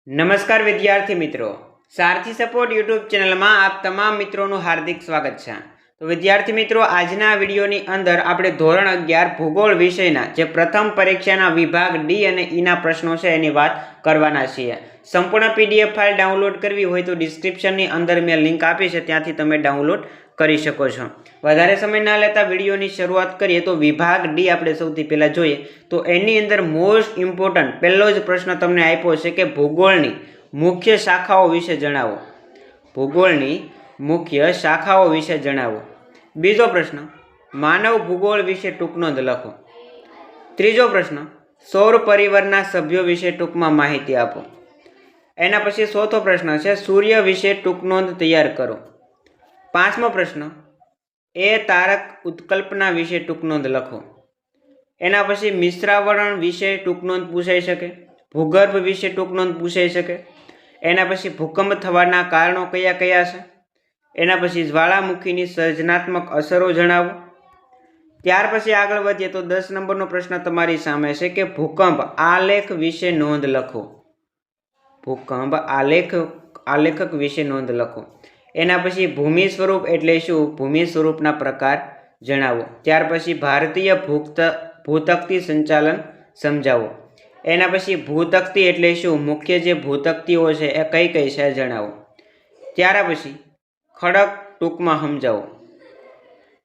નમસ્કાર વિદ્યાર્થી મિત્રો, સારથી સપોર્ટ યુટ્યુબ ચેનલમાં આપ તમામ મિત્રોનું હાર્દિક સ્વાગત છે। તો વિદ્યાર્થી મિત્રો, આજના વિડીયોની અંદર આપણે ધોરણ 11 ભૂગોળ વિષયના જે પ્રથમ પરીક્ષાના વિભાગ ડી અને ઈના પ્રશ્નો છે એની વાત કરવાના છીએ। સંપૂર્ણ પીડીએફ ફાઇલ ડાઉનલોડ કરવી હોય તો ડિસ્ક્રિપ્શનની અંદર મેં લિંક આપી છે, ત્યાંથી તમે ડાઉનલોડ કરી શકો છો। વધારે સમય ના લેતા વિડીયોની શરૂઆત કરીએ તો વિભાગ ડી આપણે સૌથી પહેલા જોઈએ તો એની અંદર મોસ્ટ ઇમ્પોર્ટન્ટ પહેલો જ પ્રશ્ન તમને આપ્યો છે કે ભૂગોળની મુખ્ય શાખાઓ વિશે જણાવો। ભૂગોળની મુખ્ય શાખાઓ વિશે જણાવો। બીજો પ્રશ્ન, માનવ ભૂગોળ વિશે ટૂંક નોંધ લખો। ત્રીજો પ્રશ્ન, સૌર પરિવારના સભ્યો વિશે ટૂંકમાં માહિતી આપો। એના પછી ચોથો પ્રશ્ન છે સૂર્ય વિશે ટૂંક નોંધ તૈયાર કરો। પાંચમો પ્રશ્ન, એ તારક ઉત્કલ્પના વિશે ટૂંક નોંધ લખો। એના પછી મિશ્રાવરણ વિશે ટૂંક નોંધ પૂછાઈ શકે, ભૂગર્ભ વિશે ટૂંક નોંધ પૂછાઈ શકે। એના પછી ભૂકંપ થવાના કારણો કયા કયા છે। એના પછી જ્વાળામુખીની સર્જનાત્મક અસરો જણાવો। ત્યાર પછી આગળ વધીએ તો 10 નંબરનો પ્રશ્ન તમારી સામે છે કે ભૂકંપ આલેખ વિશે નોંધ લખો। ભૂકંપ આલેખક વિશે નોંધ લખો। એના પછી ભૂમિ સ્વરૂપ એટલે શું, ભૂમિ સ્વરૂપના પ્રકાર જણાવો। ત્યાર પછી ભારતીય ભૂતકતી સંચાલન સમજાવો। એના પછી ભૂતકતી એટલે શું, મુખ્ય જે ભૂતકતીઓ છે એ કઈ કઈ છે જણાવો। ત્યાર પછી ખડક ટૂંકમાં સમજાવો।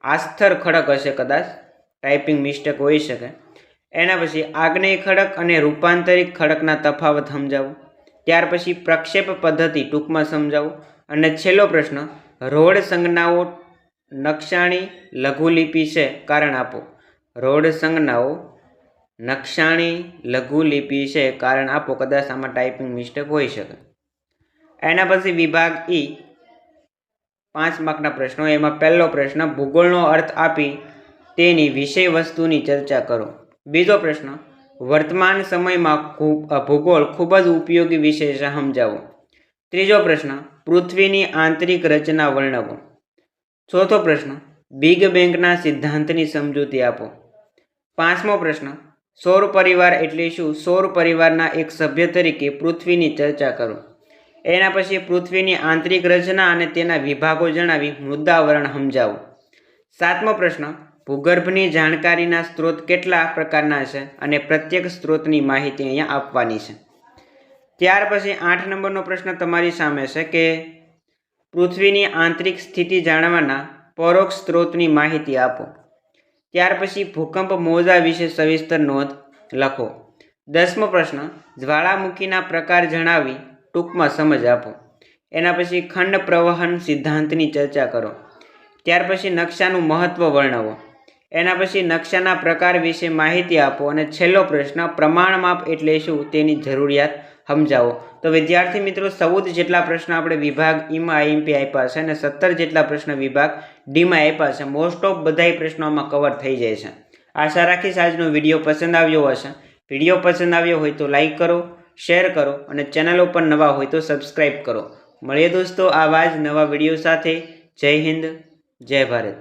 આસ્તર ખડક હશે, કદાચ ટાઈપિંગ મિસ્ટેક હોઈ શકે। એના પછી આગ્નેય ખડક અને રૂપાંતરિક ખડકના તફાવત સમજાવો। ત્યાર પછી પ્રક્ષેપ પદ્ધતિ ટૂંકમાં સમજાવો। અને છેલ્લો પ્રશ્ન, રોડ સંજ્ઞાઓ નકશાણી લઘુલિપિ છે કારણ આપો। રોડ સંજ્ઞાઓ નકશાણી લઘુલિપિ છે કારણ આપો, કદાચ આમાં ટાઈપિંગ મિસ્ટેક હોઈ શકે। એના પછી વિભાગ ઈ 5 માર્કના પ્રશ્નો, એમાં પહેલો પ્રશ્ન, ભૂગોળનો અર્થ આપી તેની વિષય વસ્તુની ચર્ચા કરો। બીજો પ્રશ્ન, વર્તમાન સમયમાં ભૂગોળ ખૂબ જ ઉપયોગી વિષય છે સમજાવો। ત્રીજો પ્રશ્ન, પૃથ્વીની આંતરિક રચના વર્ણવો। ચોથો પ્રશ્ન, બિગ બેંગના સિદ્ધાંતની સમજૂતી આપો। પાંચમો પ્રશ્ન, સૌર પરિવાર એટલે શું, સૌર પરિવારના એક સભ્ય તરીકે પૃથ્વીની ચર્ચા કરો। એના પછી પૃથ્વીની આંતરિક રચના અને તેના વિભાગો જણાવી મુદ્દાવરણ સમજાવો। સાતમો પ્રશ્ન, ભૂગર્ભની જાણકારીના સ્ત્રોત કેટલા પ્રકારના છે અને પ્રત્યેક સ્ત્રોતની માહિતી અહીંયા આપવાની છે। ત્યાર પછી 8 નંબરનો પ્રશ્ન તમારી સામે છે કે પૃથ્વીની આંતરિક સ્થિતિ જાણવાના પરોક્ષ સ્ત્રોતની માહિતી આપો। ત્યાર પછી ભૂકંપ મોજા વિશે સવિસ્તર નોંધ લખો। 10મો પ્રશ્ન, જ્વાળામુખીના પ્રકાર જણાવી ટૂંકમાં સમજ આપો। એના પછી ખંડ પ્રવહન સિદ્ધાંતની ચર્ચા કરો। ત્યાર પછી નકશાનું મહત્વ વર્ણવો। એના પછી નકશાના પ્રકાર વિશે માહિતી આપો। અને છેલ્લો પ્રશ્ન, પ્રમાણમાપ એટલે શું તેની જરૂરિયાત સમજાવો। તો વિદ્યાર્થી મિત્રો, 14 જેટલા પ્રશ્ન આપણે વિભાગ ઈમાં આઈએમપી આપ્યા છે અને 17 જેટલા પ્રશ્ન વિભાગ ડીમાં આપ્યા છે। મોસ્ટ ઓફ બધાય પ્રશ્નોમાં કવર થઈ જાય છે। આશા રાખીશ આજનો વિડીયો પસંદ આવ્યો હશે। વિડીયો પસંદ આવ્યો હોય તો લાઈક કરો, શેર કરો અને ચેનલ ઉપર નવા હોય તો સબસ્ક્રાઈબ કરો। મળીએ દોસ્તો આવા જ નવા વિડીયો સાથે। જય હિન્દ, જય ભારત।